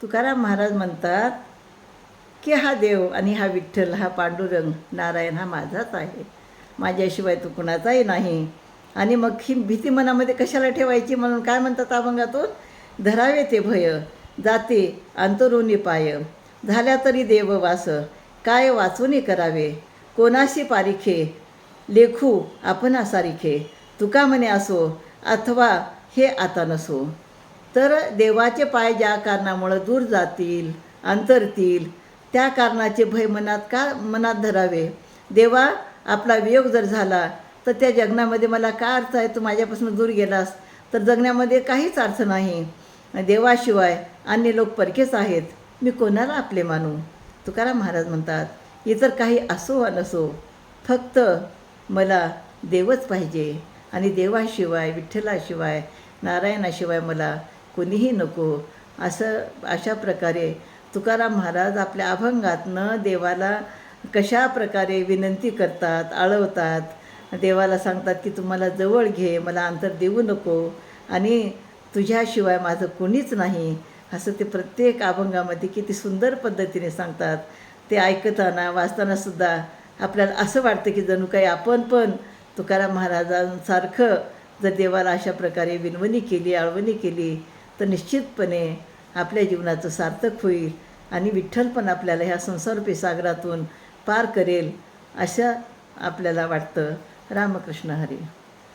तुकाराम महाराज म्हणतात की हा देव आणि हा विठ्ठल, हा पांडुरंग, नारायण हा माझाच आहे, माझ्याशिवाय तो कुणाचाही नाही. आणि मग ही भीती मनामध्ये कशाला ठेवायची, म्हणून काय म्हणतात अभंगातून, धरावे ते भय जाते अंतरुणी पाय, झाल्या तरी देववास काय वाचूनी करावे, कोणाशी पारिखे लेखू आपण सारिखे, तुका म्हणे असो अथवा हे आता नसो. तर देवाचे पाय ज्या कारणामुळं दूर जातील, अंतरतील, त्या कारणाचे भय मनात धरावे. देवा, आपला वियोग जर झाला तर त्या जगण्यामध्ये मला काय अर्थ आहे, तू माझ्यापासून दूर गेलास तर जगण्यामध्ये काहीच अर्थ नाही. देवाशिवाय अन्य लोक परकेच आहेत, मी कोणाला आपले मानू. तुकाराम महाराज म्हणतात इतर काही असो वा नसो, फक्त मला देवच पाहिजे आणि देवाशिवाय, विठ्ठलाशिवाय, नारायणाशिवाय मला कोणीही नको. अशा प्रकारे तुकाराम महाराज आपल्या अभंगातनं देवाला कशा प्रकारे विनंती करतात, आळवतात. देवाला सांगतात की तुम्हाला जवळ घे, मला अंतर देऊ नको आणि तुझ्याशिवाय माझं कोणीच नाही, असं ते प्रत्येक अभंगामध्ये किती सुंदर पद्धतीने सांगतात. ते ऐकताना, वाचतानासुद्धा आपल्याला असं वाटतं की जणू काही आपण पण तुकाराम महाराजांसारखं जर देवाला अशा प्रकारे विनवणी केली, आळवणी केली तर निश्चितपणे आपल्या जीवनाचं सार्थक होईल आणि विठ्ठल पण आपल्याला ह्या संसाररूपी सागरातून पार करेल असं आपल्याला वाटतं. रामकृष्ण हरी.